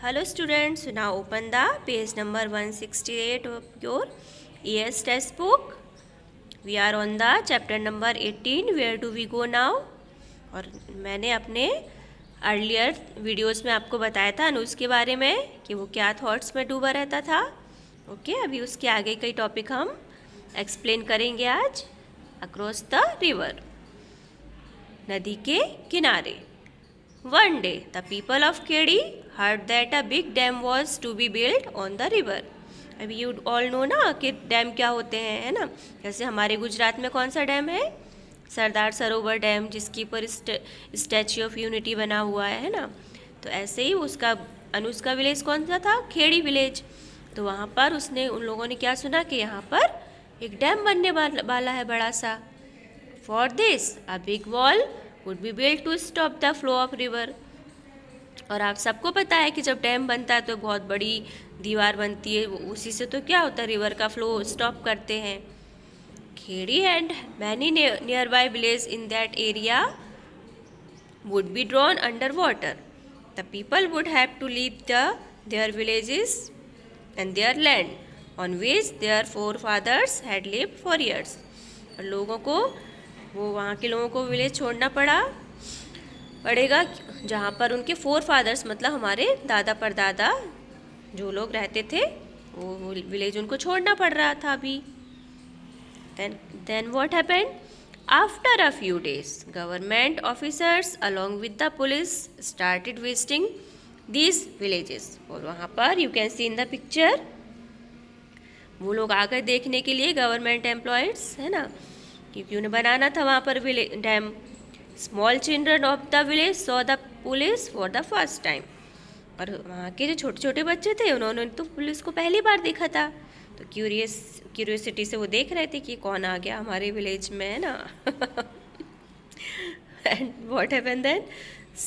Hello students, now open the page number 168 of your ES test book. We are on the chapter number 18. Where do we go now? और मैंने अपने earlier videos में आपको बताया था अनुज के बारे में कि वो क्या थॉट्स में डूबा रहता था. ओके, अभी उसके आगे कई टॉपिक हम एक्सप्लेन करेंगे आज. अक्रॉस द रिवर, नदी के किनारे. One day, the people of Khedi heard that a big dam was to be built on the river. अभी you all know ना कि डैम क्या होते हैं, है ना. जैसे हमारे गुजरात में कौन सा डैम है? सरदार सरोवर डैम, जिसके ऊपर स्टैच्यू ऑफ यूनिटी बना हुआ है ना. तो ऐसे ही उसका अनुज का विलेज कौन सा था? खेड़ी विलेज. तो वहाँ पर उसने उन लोगों ने क्या सुना कि यहाँ पर एक डैम बनने वाला है बड़ा सा. For this a big wall would be built to stop the flow of river. और आप सबको पता है कि जब डैम बनता है तो बहुत बड़ी दीवार बनती है, उसी से तो क्या होता है, रिवर का फ्लो स्टॉप करते हैं. Khedi and many nearby village in that area would be drawn under water. The people would have to leave their villages and their land on which their forefathers had lived for years. और लोगों को वहाँ के लोगों को village छोड़ना पड़ेगा जहाँ पर उनके फोर फादर्स मतलब हमारे दादा परदादा जो लोग रहते थे वो विलेज उनको छोड़ना पड़ रहा था अभी. then what happened? After a few days, government officers along with the police started visiting these villages. और वहाँ पर you can see in the picture वो लोग आ गए देखने के लिए, गवर्नमेंट एम्प्लॉयज़ है ना, क्योंकि उन्हें बनाना था वहाँ पर dam. Small children of the village saw the police for the first time. और वहाँ के जो छोटे छोटे बच्चे थे उन्होंने तो पुलिस को पहली बार देखा था. तो क्यूरियोसिटी से वो देख रहे थे कि कौन आ गया हमारे विलेज में, है ना. And what happened then?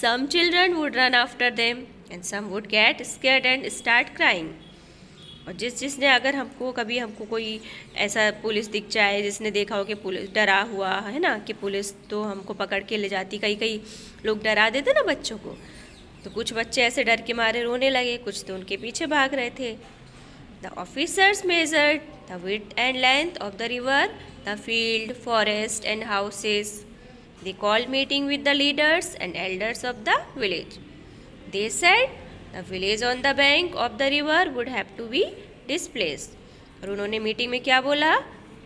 Some children would run after them and some would get scared and start crying. और जिसने अगर हमको कोई ऐसा पुलिस दिख जाए जिसने देखा हो कि पुलिस डरा हुआ है ना, कि पुलिस तो हमको पकड़ के ले जाती, कई लोग डरा देते ना बच्चों को. तो कुछ बच्चे ऐसे डर के मारे रोने लगे, कुछ तो उनके पीछे भाग रहे थे. The officers measured the width and length of the river, the field, forest and houses. They called meeting with the leaders and elders of the village. They said The village on the bank of the river would have to be displaced. और उन्होंने meeting में क्या बोला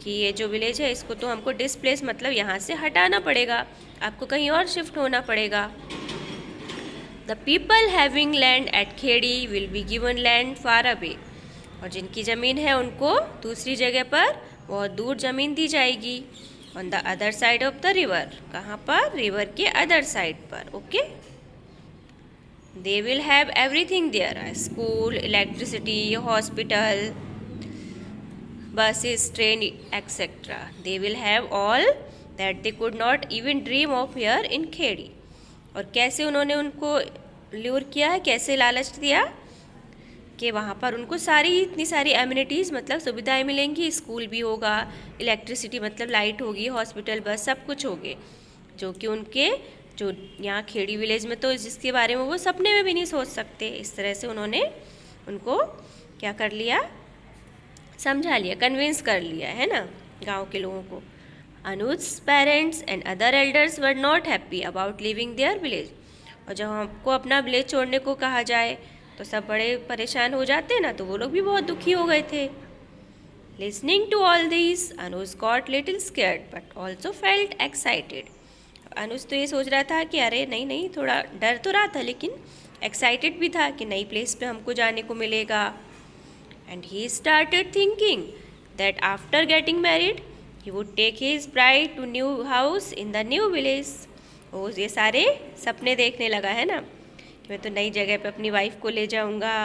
कि ये जो village है इसको तो हमको डिस्प्लेस मतलब यहाँ से हटाना पड़ेगा, आपको कहीं और शिफ्ट होना पड़ेगा. The people having land at Khedi will be given land far away. और जिनकी ज़मीन है उनको दूसरी जगह पर बहुत दूर ज़मीन दी जाएगी. On the other side of the river. कहाँ पर? रिवर के अदर साइड पर. Okay. They will have everything there: a school, electricity, hospital, buses, train, etc. They will have all that they could not even dream of here in Khedi. और कैसे उन्होंने उनको lure किया है, कैसे लालच दिया कि वहाँ पर उनको इतनी सारी एमिनिटीज़ मतलब सुविधाएं मिलेंगी. स्कूल भी होगा, इलेक्ट्रिसिटी मतलब लाइट होगी, हॉस्पिटल, बस सब कुछ होंगे, जो कि उनके जो यहाँ खेड़ी विलेज में तो जिसके बारे में वो सपने में भी नहीं सोच सकते. इस तरह से उन्होंने उनको क्या कर लिया, समझा लिया, कन्विंस कर लिया, है ना, गांव के लोगों को. Anuj parents and other elders were not happy about living their village. और जब हमको अपना विलेज छोड़ने को कहा जाए तो सब बड़े परेशान हो जाते ना, तो वो लोग भी बहुत दुखी हो गए थे. Listening to all this Anuj got little scared but also felt excited. Anuj तो ये सोच रहा था कि अरे नहीं, थोड़ा डर तो रहा था लेकिन एक्साइटेड भी था कि नई प्लेस पे हमको जाने को मिलेगा. And he started thinking that after getting married he would take his bride to new house in the new village. वो ये सारे सपने देखने लगा, है ना, कि मैं तो नई जगह पे अपनी वाइफ को ले जाऊँगा.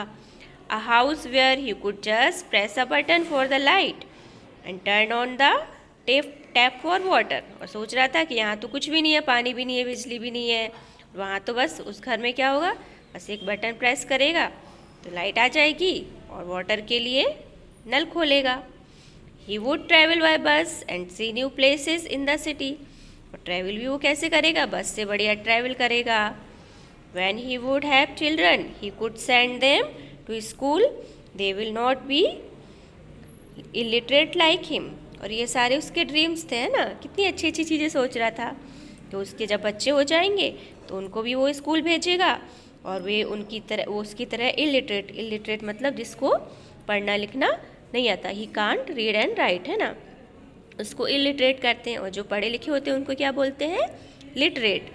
A house where he could just press a button for the light and turn on the tap for water. और सोच रहा था कि यहाँ तो कुछ भी नहीं है, पानी भी नहीं है, बिजली भी नहीं है. वहाँ तो बस उस घर में क्या होगा, बस एक बटन प्रेस करेगा तो लाइट आ जाएगी और वाटर के लिए नल खोलेगा. He would travel by bus and see new places in the city. और ट्रैवल भी वो कैसे करेगा, बस से बढ़िया ट्रैवल करेगा. When he would have children, he could send them to school. They will not be illiterate like him. और ये सारे उसके ड्रीम्स थे, है ना, कितनी अच्छी अच्छी चीज़ें सोच रहा था। तो उसके जब बच्चे हो जाएंगे तो उनको भी वो स्कूल भेजेगा और वे उनकी तरह, वो उसकी तरह इलिटरेट मतलब जिसको पढ़ना लिखना नहीं आता, he can't read and right, है ना, उसको इलिटरेट करते हैं। और जो पढ़े लिखे होते हैं उनको क्या बोलते हैं, लिटरेट।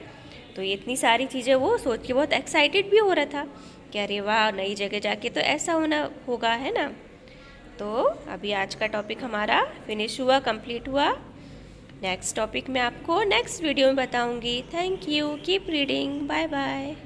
तो ये इतनी सारी चीज़ें वो सोच के बहुत एक्साइटेड भी हो रहा था कि अरे वाह, नई जगह जाके तो ऐसा होना होगा, है ना। तो अभी आज का टॉपिक हमारा फिनिश हुआ, कंप्लीट हुआ। नेक्स्ट टॉपिक मैं आपको नेक्स्ट वीडियो में बताऊंगी। Thank you, keep reading, bye bye.